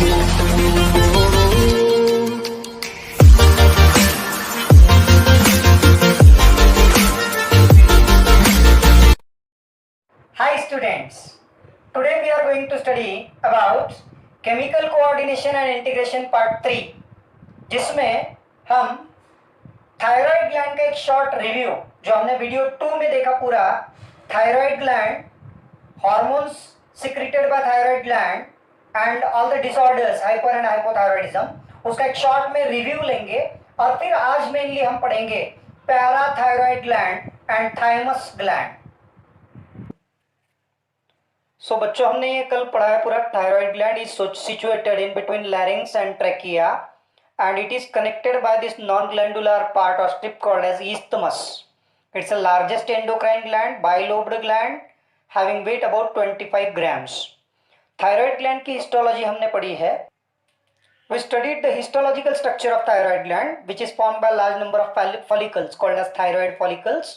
Hi students, today we are going to study about chemical coordination and integration part 3, जिसमें हम thyroid gland का एक short review जो हमने वीडियो 2 में देखा पूरा, thyroid gland, hormones secreted by thyroid gland and all the disorders hyper and hypothyroidism, उसका एक शॉर्ट में रिव्यू लेंगे और फिर आज मेनली हम पढ़ेंगे parathyroid gland and thymus gland. So बच्चों हमने ये कल पढ़ा है पूरा। Thyroid gland is situated in between larynx and trachea and it is connected by this non-glandular part or strip called as isthmus. It's the largest endocrine gland, bilobed gland, having weight about 25 grams. Thyroid gland की histology हमने पढ़ी है. We studied the histological structure of thyroid gland, which is formed by a large number of follicles called as thyroid follicles,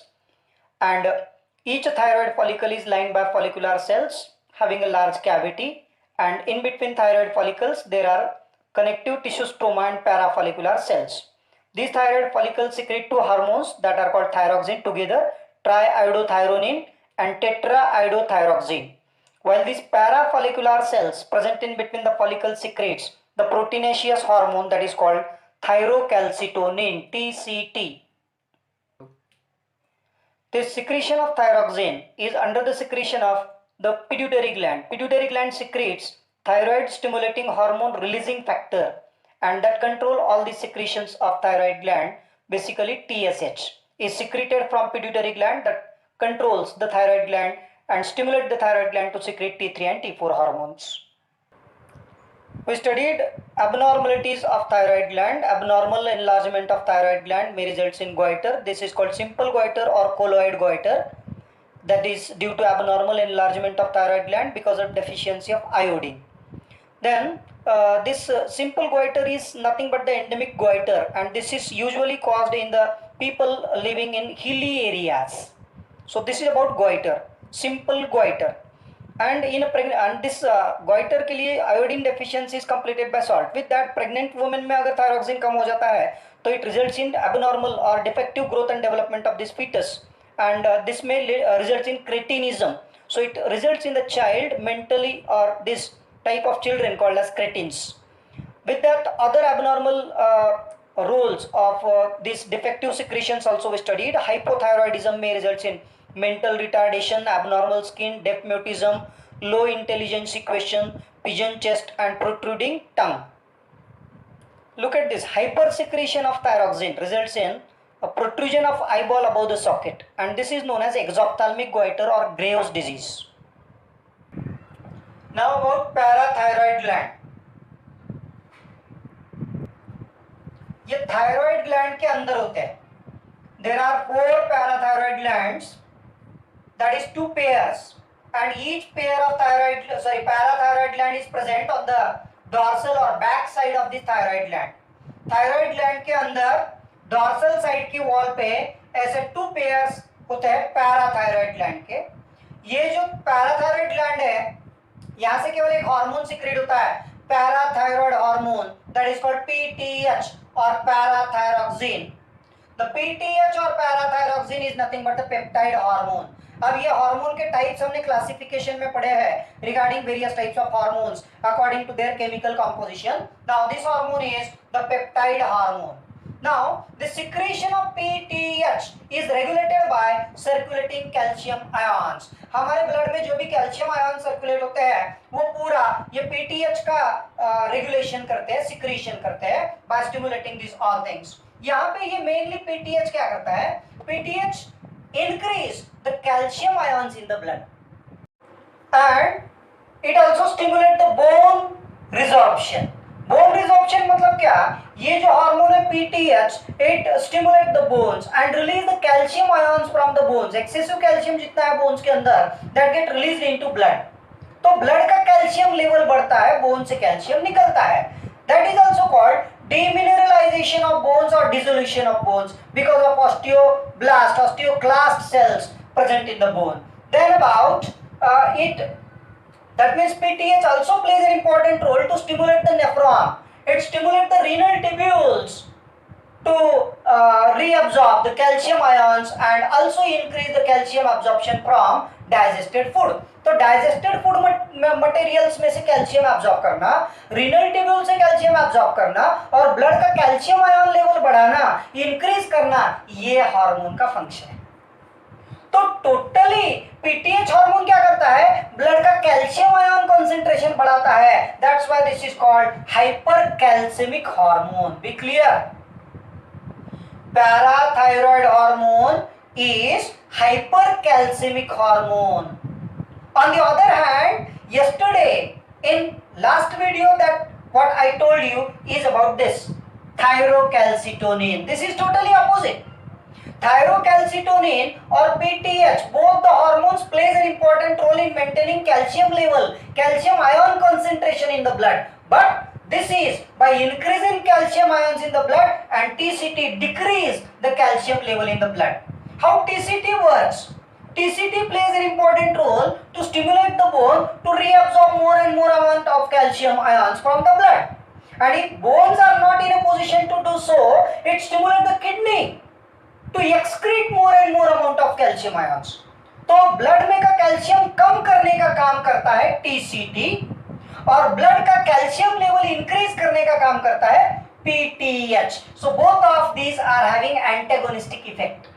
and each thyroid follicle is lined by follicular cells having a large cavity, and in between thyroid follicles there are connective tissue stroma and parafollicular cells. These thyroid follicles secrete two hormones that are called thyroxine together, triiodothyronine and tetraiodothyroxine. While these parafollicular cells present in between the follicles secretes the proteinaceous hormone that is called thyrocalcitonin, TCT. This secretion of thyroxine is under the secretion of the pituitary gland. Pituitary gland secretes thyroid stimulating hormone releasing factor, and that control all the secretions of thyroid gland. Basically TSH is secreted from pituitary gland that controls the thyroid gland and stimulate the thyroid gland to secrete T3 and T4 hormones. We studied abnormalities of thyroid gland. Abnormal enlargement of thyroid gland may result in goiter. This is called simple goiter or colloid goiter. That is due to abnormal enlargement of thyroid gland because of deficiency of iodine. Then this simple goiter is nothing but the endemic goiter, and this is usually caused in the people living in hilly areas. So this is about goiter, simple goiter. And in a pregnant, and this goiter के लिए iodine deficiency is completed by salt. With that, pregnant woman में अगर thyroxine कम हो जाता है तो it results in abnormal or defective growth and development of this fetus, and this may result in cretinism. So it results in the child mentally, or this type of children called as cretins. With that, other abnormal roles of these defective secretions also we studied. Hypothyroidism may result in mental retardation, abnormal skin, deaf mutism, low intelligence equation, pigeon chest and protruding tongue. Look at this. Hypersecretion of thyroxine results in a protrusion of eyeball above the socket, and this is known as exophthalmic goiter or Graves' disease. Now about parathyroid gland. ये thyroid gland के अंदर होते हैं. There are 4 parathyroid glands, that is 2 pairs, and each pair of parathyroid gland is present on the dorsal or back side of the thyroid gland. Thyroid gland के अंदर dorsal side की wall पे ऐसे 2 pairs होते हैं parathyroid gland के. ये जो parathyroid gland है, यहाँ से केवल एक हार्मोन सिक्रेट होता है, parathyroid hormone, that is called PTH और पैराथायरॉक्सिन. द पीटीएच और parathyroxine is nothing but the peptide hormone. अब ये हार्मोन के टाइप्स हमने क्लासिफिकेशन में पढ़े हैं regarding various types of hormones according to their chemical composition. Now this hormone is the peptide hormone. Now, the secretion of PTH is regulated by circulating calcium ions. हमारे blood में जो भी calcium ion circulate होते हैं वो पूरा ये PTH का रेगुलेशन करते हैं, सिक्रीशन करते हैं by stimulating these all things. यहाँ पे ये मेनली PTH क्या करता है? PTH increase the calcium ions in the blood, and it also stimulate the bone resorption. Bone resorption मतलब क्या? ये जो हार्मोन है PTH, it stimulate the bones and release the calcium ions from the bones. Excessive calcium जितना है bones के अंदर, that get released into blood. तो ब्लड का कैल्शियम लेवल बढ़ता है, बोन से कैल्शियम निकलता है. That is also called demineralization of bones or dissolution of bones because of osteoclast cells present in the bone. Then about that means PTH also plays an important role to stimulate the from. It stimulates the renal tubules to reabsorb the calcium ions and also increase the calcium absorption from digested food. तो digested food materials में से calcium absorb करना, renal tubule से calcium absorb करना और blood का calcium ion level बढ़ाना, increase करना, ये हार्मोन का फंक्शन है। तो टोटली पीटीएच हार्मोन क्या करता है? ब्लड का कैल्शियम आयन कंसंट्रेशन बढ़ाता है। That's why this is called hypercalcemic hormone. Be clear? Parathyroid hormone is hypercalcemic hormone. On the other hand, yesterday in last video that what I told you is about this thyrocalcitonin. This is totally opposite. Thyrocalcitonin or PTH, both the hormones plays an important role in maintaining calcium level, calcium ion concentration in the blood. But this is by increasing calcium ions in the blood and TCT decrease the calcium level in the blood. How TCT works? TCT plays an important role to stimulate the bone to reabsorb more and more amount of calcium ions from the blood. And if bones are not in a position to do so, it stimulates the kidney to excrete more and more amount of calcium ions. तो blood में का calcium कम करने का काम करता है TCT और blood का कैल्शियम लेवल इंक्रीज करने का काम करता है PTH. So both of these are having antagonistic effect.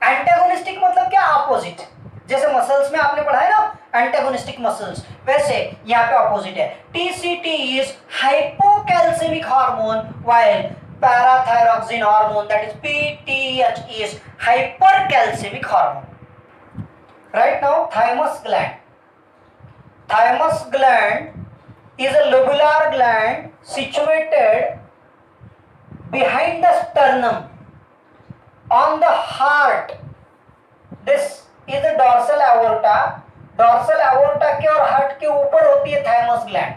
Antagonistic मतलब क्या? ऑपोजिट। जैसे मसल्स में आपने पढ़ा है ना एंटागोनिस्टिक मसल्स, वैसे यहाँ पे ऑपोजिट है। TCT is hypocalcemic hormone while parathyroxine hormone that is PTH is hypercalcemic hormone. Right now thymus gland. Thymus gland is a lobular gland situated behind the sternum on the heart. This is the dorsal aorta. Dorsal aorta के और heart के ऊपर होती है thymus gland.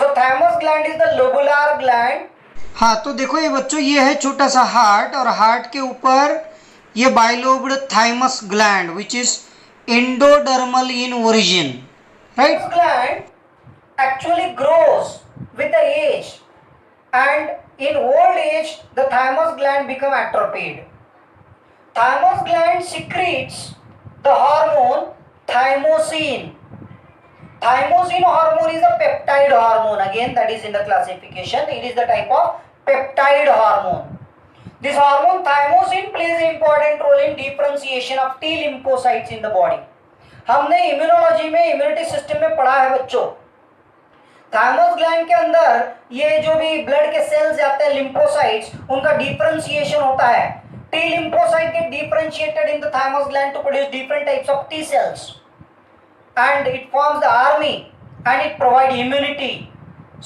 So thymus gland is the lobular gland. हाँ, तो देखो ये बच्चों, ये है छोटा सा हार्ट और हार्ट के ऊपर ये bilobed thymus gland which is endodermal in origin. Right? This gland actually grows with the age, and in old age the thymus gland become atrophied. Thymus gland secretes the hormone thymosin. Thymosin hormone is a peptide hormone. Again, that is in the classification. It is the type of peptide hormone. This hormone thymosin plays an important role in differentiation of T lymphocytes in the body. हमने immunology में immunity system में पढ़ा है बच्चों, thymus gland के अंदर ये जो भी ब्लड के सेल्स जाते हैं लिम्फोसाइट्स, उनका डिफरेंशिएशन होता है. T lymphocyte get differentiated in the thymus gland to produce different types of T cells, and it forms the army and it provides immunity.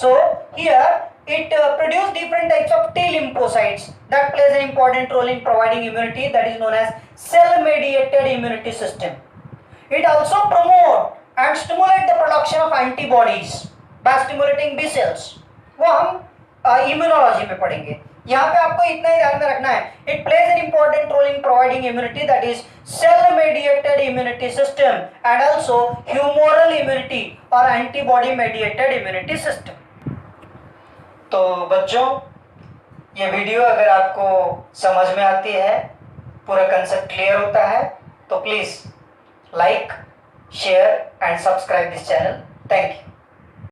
So here it produces different types of T lymphocytes that plays an important role in providing immunity, that is known as cell mediated immunity system. It also promote and stimulate the production of antibodies by stimulating B cells. वो हम immunology में पढ़ेंगे. यहाँ पे आपको इतना ही ध्यान में रखना है, it plays an important role in providing immunity, that is cell mediated immunity system and also humoral immunity or antibody mediated immunity system. तो बच्चों, ये वीडियो अगर आपको समझ में आती है, पूरा कंसेप्ट क्लियर होता है, तो please like, share and subscribe this channel. Thank you.